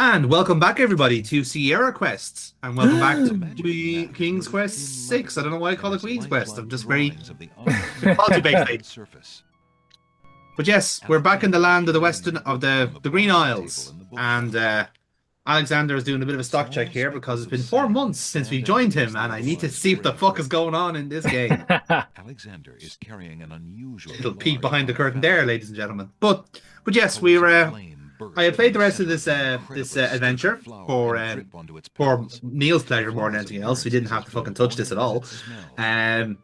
And welcome back, everybody, to SierraQuest. And welcome back to King's Quest 6. I don't know why I call it Queen's Quest. I'm just very quality based. But yes, we're back in the land of the Western of the Green Isles. And Alexander is doing a bit of a stock check here because it's been 4 months since we joined him, and I need to see what the fuck is going on in this game. Alexander is carrying an unusual Little peek behind the curtain there, ladies and gentlemen. But yes, we're I have played the rest of this adventure for Neil's pleasure more than anything else. We didn't have to fucking touch this at all, and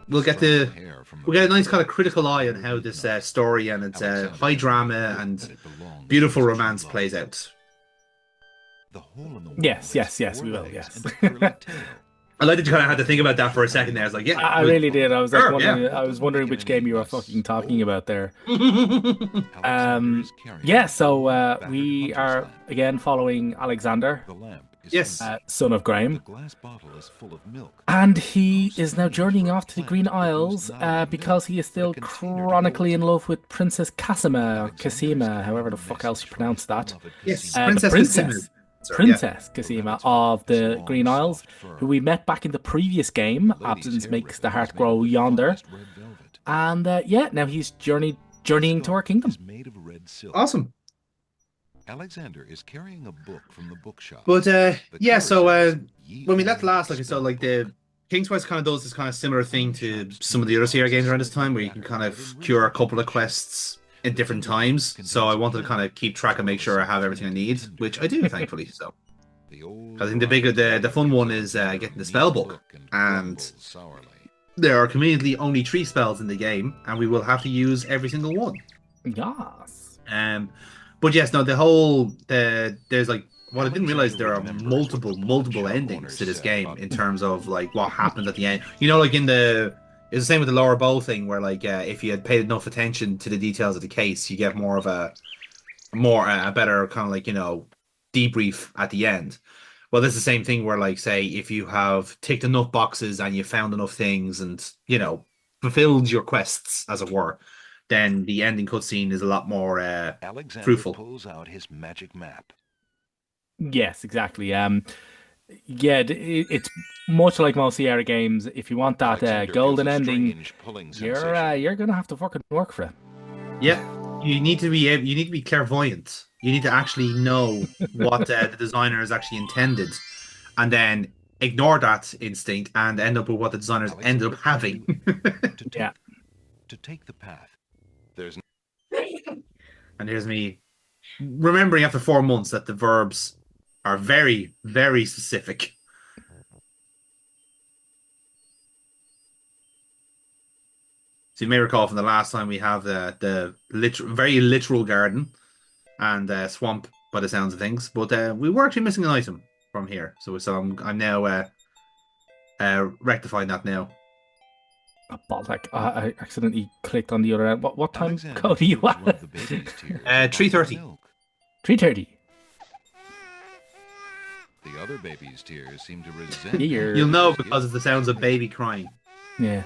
we'll get a nice kind of critical eye on how this story and its high drama and beautiful romance plays out. Yes, we will. Yes. I like that you kind of had to think about that for a second there. I was like, yeah, I really did. I was like wondering, I was wondering which game you were fucking talking about there. So we are again following Alexander. Yes. Son of Graham. And he is now journeying off to the Green Isles because he is still chronically in love with Princess Cassima, however the fuck else you pronounce that. Yes, Princess Cassima of the Green Isles, who we met back in the previous game. Absence makes the heart grow yonder. And now he's journeying to our kingdom. Awesome. Alexander is carrying a book from the bookshop. But when we left last, the King's Quest kind of does this kind of similar thing to some of the other Sierra games around this time, where you can kind of cure a couple of quests in different times. So I wanted to kind of keep track and make sure I have everything I need, which I do, thankfully. So I think the fun one is getting the spellbook, and there are conveniently only 3 spells in the game, and we will have to use every single one. Yes. But yes, no, there's like, what I didn't realize, there are multiple endings to this game in terms of like what happens at the end. You know, like it's the same with the Laura Bow thing, where like if you had paid enough attention to the details of the case, you get more of a better kind of like, you know, debrief at the end. Well, this is the same thing where, like, say if you have ticked enough boxes and you found enough things and, you know, fulfilled your quests, as it were, then the ending cutscene is a lot more fruitful. Pulls out his magic map. Yes, exactly. It's much like most Sierra games. If you want that golden ending, you're gonna have to fucking work for it. Yeah, you need to be clairvoyant. You need to actually know what the designer has actually intended, and then ignore that instinct and end up with what the designers ended up having. To take the path. And here's me remembering after 4 months that the verbs are very, very specific. So you may recall from the last time we have the very literal garden and swamp by the sounds of things, but we were actually missing an item from here. So I'm now rectifying that now. I accidentally clicked on the other end. What time code are you at? 3:30. 3:30. The other baby's tears seem to resent. You'll know because it's the sounds of baby crying. Yeah.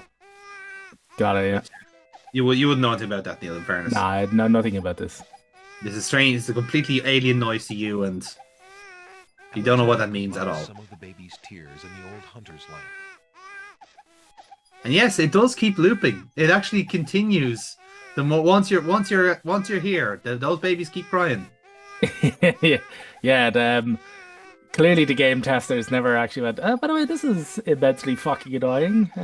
Got it, yeah. You wouldn't know anything about that, Neil, in fairness. Nah, I know nothing about this. This is strange. It's a completely alien noise to you, and you don't know what that means at all. Some of the baby's tears in the old hunter's life. And yes, it does keep looping. It actually continues. The more once you're here, those babies keep crying. Clearly the game testers never actually went, by the way, this is immensely fucking annoying. Do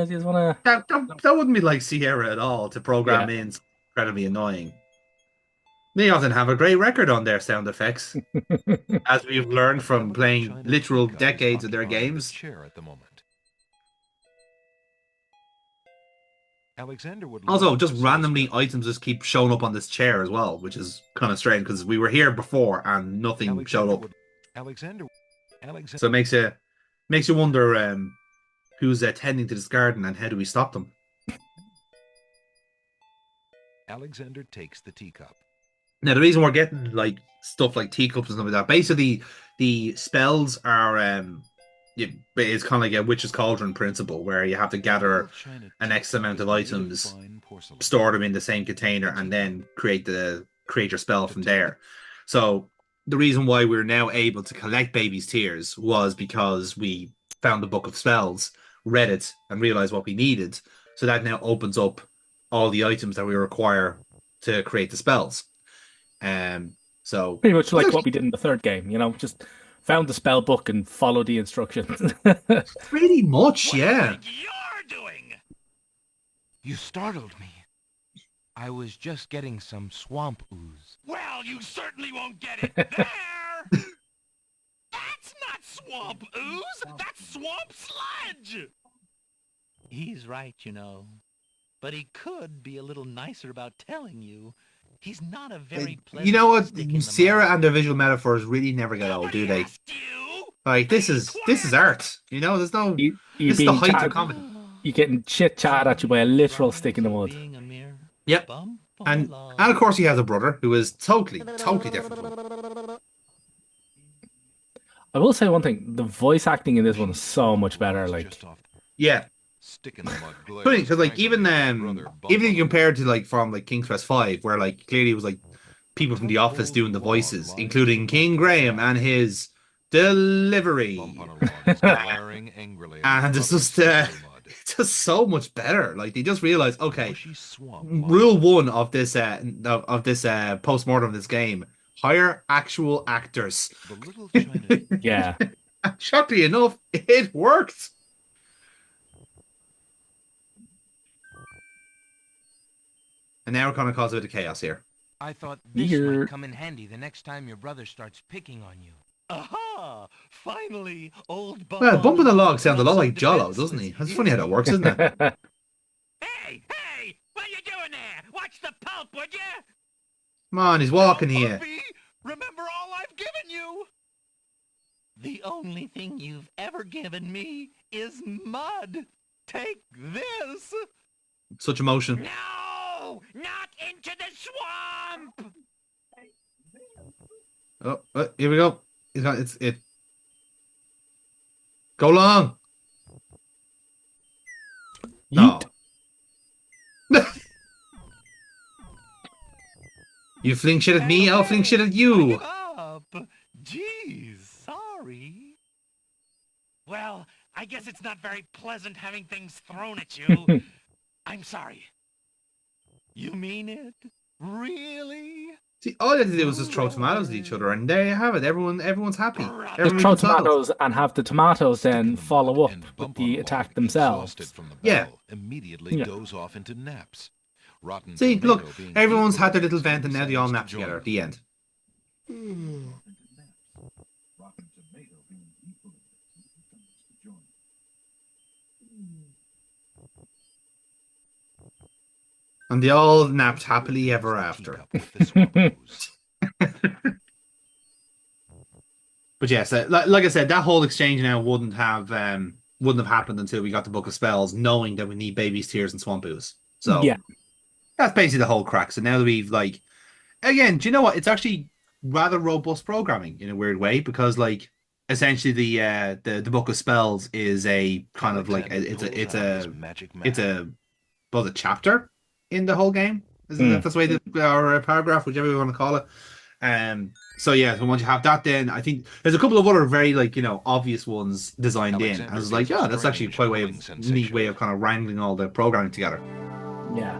you just wanna that wouldn't be like Sierra at all to program in incredibly annoying. They often have a great record on their sound effects, as we've learned from playing literal decades of their games. At the moment. Alexander would also just randomly items just keep showing up on this chair as well, which is kind of strange because we were here before and nothing showed up. So it makes you wonder who's tending to this garden and how do we stop them. Alexander takes the teacup. Now the reason we're getting like stuff like teacups and stuff like that, basically the spells are it's kind of like a witch's cauldron principle, where you have to gather an X amount of items, store them in the same container, and then create your spell from there. So the reason why we're now able to collect baby's tears was because we found the book of spells, read it, and realized what we needed. So that now opens up all the items that we require to create the spells. So Pretty much like what we did in the third game, just found the spell book and followed the instructions. pretty much, yeah. What you're doing? You startled me. I was just getting some swamp ooze. Well, you certainly won't get it there. That's not swamp ooze. That's swamp sludge. He's right, but he could be a little nicer about telling you. He's not a very pleasant. You know what? stick in the Sierra mud. and their visual metaphors really never get old, do they? Asked you. Like this is art. There's no. You This is the being height of chatted- comedy. You're getting shit chatted at you by a literal stick in the mud. Being a mere Yep. bum And along. of course he has a brother who is totally different from him. I will say one thing: the voice acting in this one is so much better. Like, Yeah. Stick in the mud glare. Funny because like even if you compare it to like from like King's Quest 5, where like clearly it was like people from the office doing the voices, including King Graham and his delivery. And it's just so much better. Like they just realized, okay, rule one of this post-mortem of this game: hire actual actors. yeah, Shockingly enough, it worked. And now we're gonna cause a bit of chaos here. I thought this You're- might come in handy the next time your brother starts picking on you. Aha! Finally, old Bum. Well, bumping the log sounds a lot Not so like Jollo, defenseless, doesn't he? That's is funny how that he? works, isn't it? Hey, what you doing there? Watch the pulp, would you? Come on, he's walking here. Puppy, remember all I've given you. The only thing you've ever given me is mud. Take this. Such emotion. No, not into the swamp. Oh, here we go. It's it. Go long. No. You fling shit at me, I'll fling shit at you. Up. Jeez, sorry. Well, I guess it's not very pleasant having things thrown at you. I'm sorry. You mean it? Really? See, all they had to do was just throw tomatoes at each other, and there you have it. Everyone's happy. Just just Everyone throw eats tomatoes and have the tomatoes then follow up with the attack themselves. Yeah. Immediately Yeah. goes off into naps. Rotten See, tomato look, being everyone's had their equally little vent, and now they all decides nap to join together. them. The end. And they all napped happily ever after. But yes, like I said, that whole exchange now wouldn't have happened until we got the Book of Spells, knowing that we need baby's tears and swamp ooze. So Yeah. that's basically the whole crack. So now that we've like, again, do you know what? It's actually rather robust programming in a weird way, because like essentially the Book of Spells is a kind of like it's a chapter in the whole game. Isn't that that's the way or a paragraph, whichever you want to call it. So yeah, so once you have that, then I think there's a couple of other very obvious ones designed in. I was like, yeah, that's actually quite a neat way of kind of wrangling all the programming together. Yeah.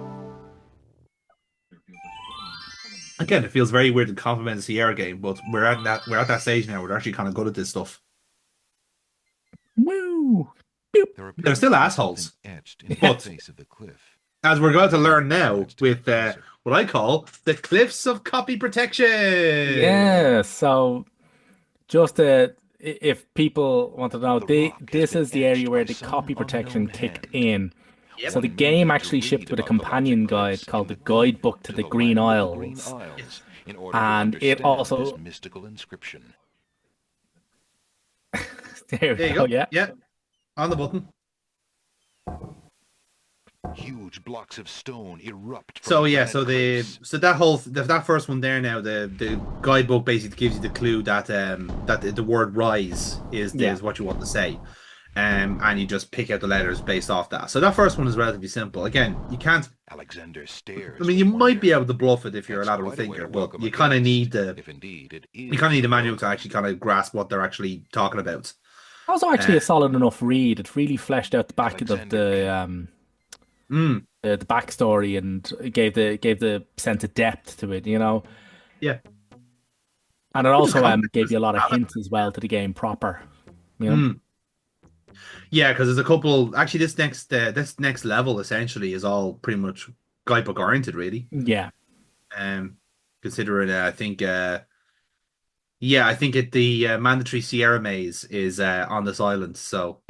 Again, it feels very weird to compliment the Sierra game, but we're at that stage now where they're actually kind of good at this stuff. Woo! They're still assholes, Etched in but- the face of the cliff. as we're going to learn now with what I call the Cliffs of Copy Protection. Yeah, so just if people want to know, this is the area where the copy protection kicked in. Yep. So the game actually shipped with a companion guide called the Guidebook to the Green Isles. And it also- This mystical inscription. There we There you go, go. yeah. On the button. Huge blocks of stone erupt. from So the yeah, granite so cliffs. that first one there now, the guidebook basically gives you the clue that that the word rise is Yeah. what you want to say. and you just pick out the letters based off that. So that first one is relatively simple. Again, you can't. Alexander stares I mean, with you might be wonder. able to bluff it if you're a That's lateral quite a way thinker, to but welcome you a kind of guest, need the if indeed it you kind of is need a a manual to welcome. actually kind of grasp what they're actually talking about. Also, actually Uh, a solid enough read. It really fleshed out the back of Alexander the the backstory and it gave the sense of depth to it, you know. yeah, And it which is also common. gave you a lot of hints as well to the game proper, you know. Mm. Yeah, because there's a couple. Actually, this next level essentially is all pretty much guidebook oriented, really. Yeah. Um, considering I think yeah, I think the mandatory Sierra maze is on this island. So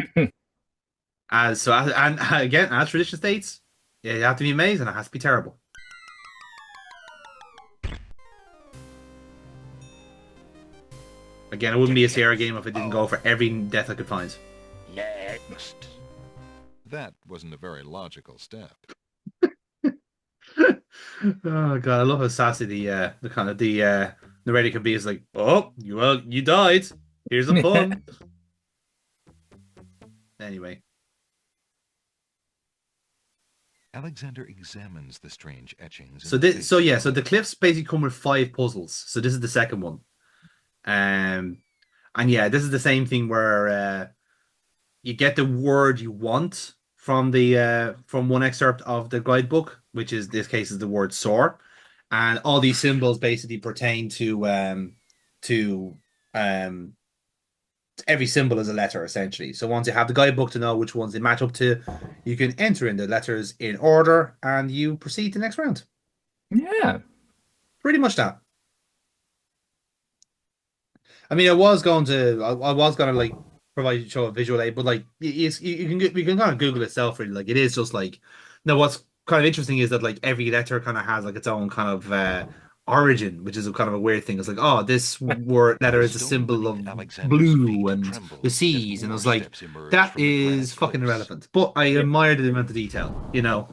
and again, as tradition states, you have to be a maze and it has to be terrible. Again, it wouldn't be a Sierra game if I didn't go for every death I could find. Next. That wasn't a very logical step. Oh god, I love how sassy the kind of the narrator can be. Is like, oh, you died. Here's a pun. Anyway, Alexander examines the strange etchings in so the this so faces yeah, on so the the cliffs walls. basically come with 5 puzzles. So this is the second one. Um, and yeah, this is the same thing where you get the word you want from the from one excerpt of the guidebook, which is this case is the word soar, and all these symbols basically pertain to um every symbol is a letter essentially. So once you have the guidebook to know which ones they match up to, you can enter in the letters in order and you proceed to the next round. Yeah. Pretty much that. I mean, I was gonna like provide you show a visual aid, but like you can kind of Google itself really. Like it is just like now. What's kind of interesting is that like every letter kind of has like its own kind of origin, which is a kind of a weird thing. It's like oh, this word letter The is a stone symbol beneath of Alexander's blue feet and the trembles as seas, and I more was like steps emerge that from the is granite fucking cliffs. irrelevant. But I admire the amount of detail. You know,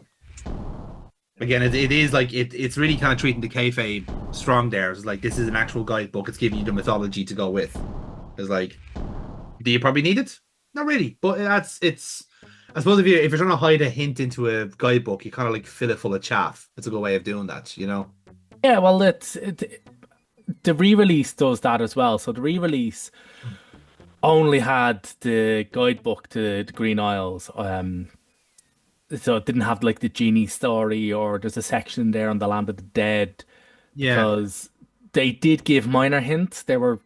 again, it is like it's really kind of treating the kayfabe strong there. It's like this is an actual guidebook. It's giving you the mythology to go with. It's like, do you probably need it? Not really, but that's it's. I suppose if you're trying to hide a hint into a guidebook, you kind of like fill it full of chaff. It's a good way of doing that, you know. Yeah, well, the re-release does that as well. So the re-release only had the guidebook to the Green Isles. So it didn't have like the genie story or there's a section there on the Land of the Dead Yeah, because they did give minor hints. They were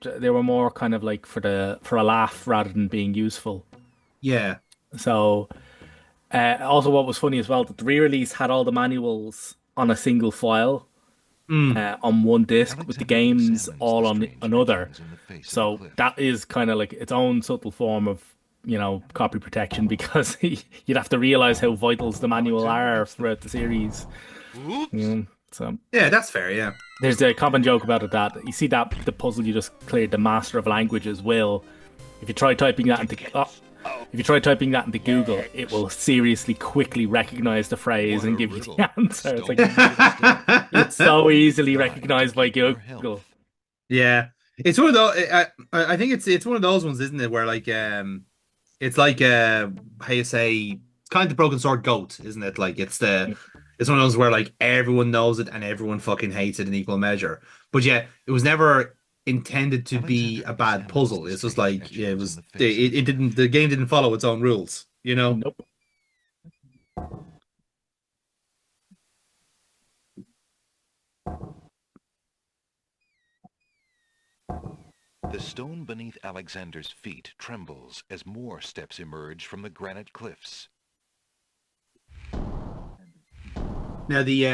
more kind of like for a laugh rather than being useful. yeah. So also what was funny as well that the re-release had all the manuals on a single file Mm. on one disc with the Alexander games examines all the on strange another. etchings in the face of the So cliff. that is kind of like its own subtle form of, copy protection because you'd have to realize how vital the manual Alexander are gets the throughout the series. Oops. So Yeah, that's fair. Yeah. there's a common joke about it that you see that the puzzle you just cleared, the master of languages will. If you try typing that into if you try typing that into Google, it will seriously quickly recognize the phrase What a and give you riddle. the answer. It's like Stone beneath the step. it's so easily Time to recognized by keep your Google. health. Yeah, it's one of those. I think it's one of those ones, isn't it? Where like it's like how you say it's kind of the broken sword goat, isn't it? Like it's one of those where like everyone knows it and everyone fucking hates it in equal measure. But yeah, it was never intended to be Alexander a bad examines puzzle. the It's just strange like yeah, etchings in the face of it the didn't cliff. the game didn't follow its own rules, you know? Nope. The stone beneath Alexander's feet trembles as more steps emerge from the granite cliffs. Now the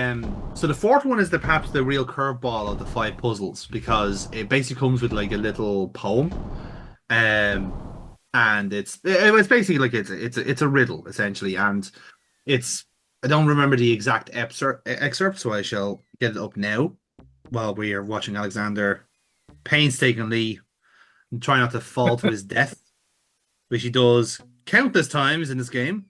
so the fourth one is perhaps the real curveball of the 5 puzzles because it basically comes with like a little poem. Um and it's basically like it's a riddle essentially, and it's I don't remember the exact excerpt, so I shall get it up now while we are watching Alexander painstakingly try not to fall to his death, which he does countless times in this game.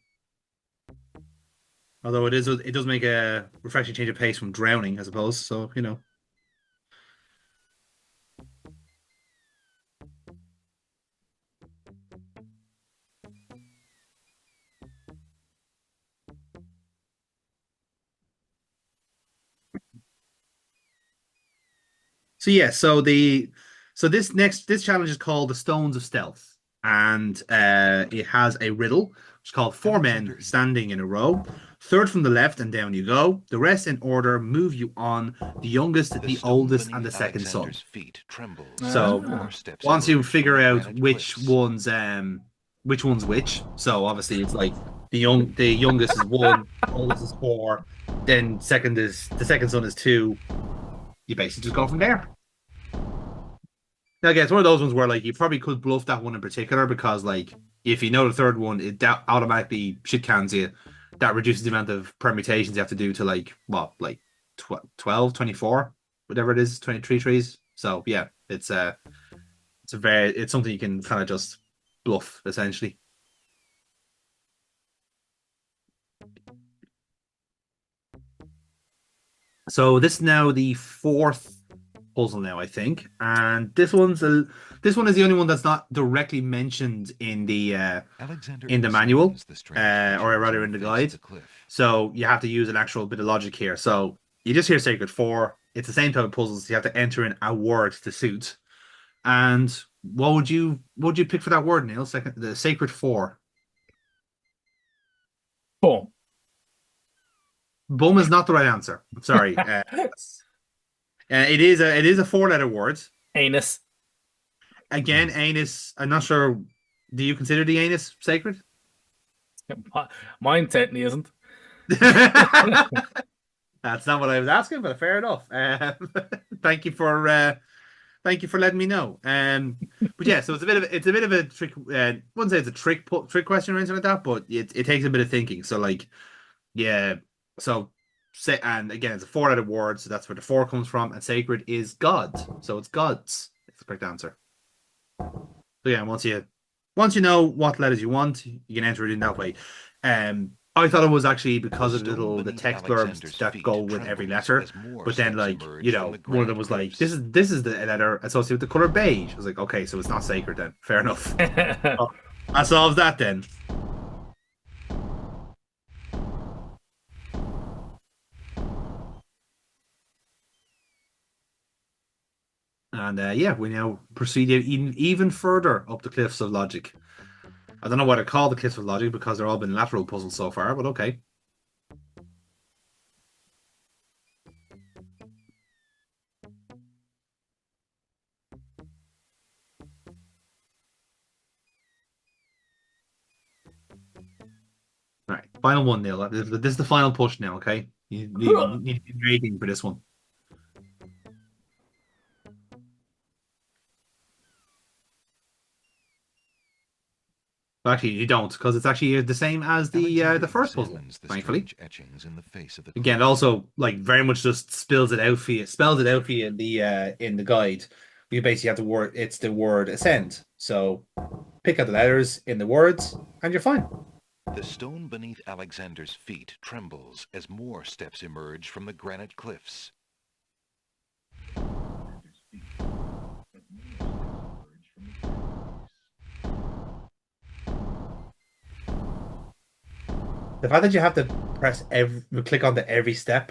Although it does make a refreshing change of pace from drowning, I suppose. So you know. So yeah, this challenge is called the Stones of Stealth, and it has a riddle. It's called four men standing in a row. Third from the left and down you go. The rest in order move you on. The youngest, the oldest, and the second son. So once you figure out which one's which, so obviously it's like the youngest is one, oldest is four, then the second son is two. You basically just go from there. Now, again, it's one of those ones where like you probably could bluff that one in particular because like if you know the third one, it automatically shit cans you. That reduces the amount of permutations you have to do to like what, like 12, 24, whatever it is, 23 trees. So yeah, it's something you can kind of just bluff essentially. So this is now the fourth puzzle now, I think, and this one is the only one that's not directly mentioned in the manual, or rather in the guide. So you have to use an actual bit of logic here. So you just hear Sacred 4. It's the same type of puzzles. You have to enter in a word to suit. And what would you pick for that word, Neil? The Sacred 4. Boom. Bum is not the right answer. Sorry. It is a four-letter word. Anus. Again, anus. I'm not sure. Do you consider the anus sacred? Mine certainly isn't. That's not what I was asking, but fair enough. Thank you for letting me know. But yeah, so it's a bit of a trick. I wouldn't say it's a trick question or anything like that, but it takes a bit of thinking. So like, yeah. So say, and again, it's a four-letter word, so that's where the four comes from. And sacred is God, so it's gods. That's the correct answer. So yeah, once you know what letters you want, you can enter it in that way. I thought it was actually because of the text blurbs that go with every letter, but then like one of them was like this is the letter associated with the color beige. I was like, okay, so it's not sacred then. Fair enough. That solves that then. And yeah, we now proceed even further up the cliffs of logic. I don't know what to call the cliffs of logic because they're all been lateral puzzles so far, but okay. All right, final one, Neil. This is the final push now, okay? You need to be waiting for this one. Well, actually, you don't, because it's actually the same as the first puzzle, thankfully. Again, it also like very much just spells it out for you in the guide. You basically have it's the word ascend. So pick out the letters in the words, and you're fine. The stone beneath Alexander's feet trembles as more steps emerge from the granite cliffs. The fact that you have to click onto every step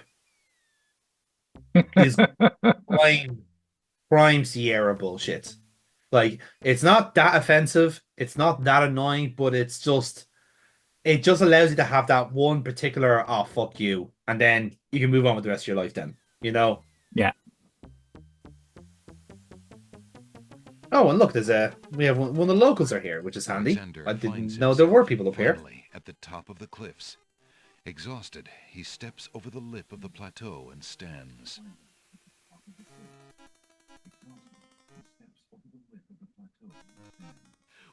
is prime Sierra bullshit. Like, it's not that offensive, it's not that annoying, but it just allows you to have that one particular "oh fuck you," and then you can move on with the rest of your life. Then Yeah. Oh, and look, we have one of the locals are here, which is handy. I didn't know there were people up here. At the top of the cliffs, exhausted, he steps over the lip of the plateau and stands.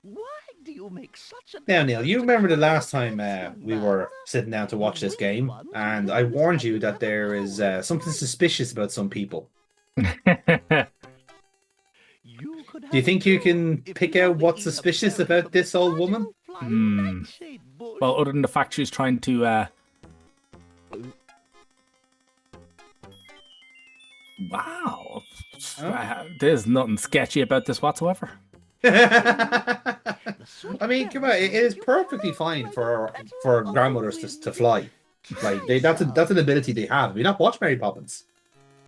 Why do you make such a... Now, Neil, you remember the last time we were sitting down to watch this game, and I warned you that there is something suspicious about some people. Do you think you can pick out what's suspicious about this old woman? Well, other than the fact she's trying to... Wow. There's nothing sketchy about this whatsoever. I mean, come on, it is perfectly fine for grandmothers to fly. Like that's an ability they have. Have you not watched Mary Poppins?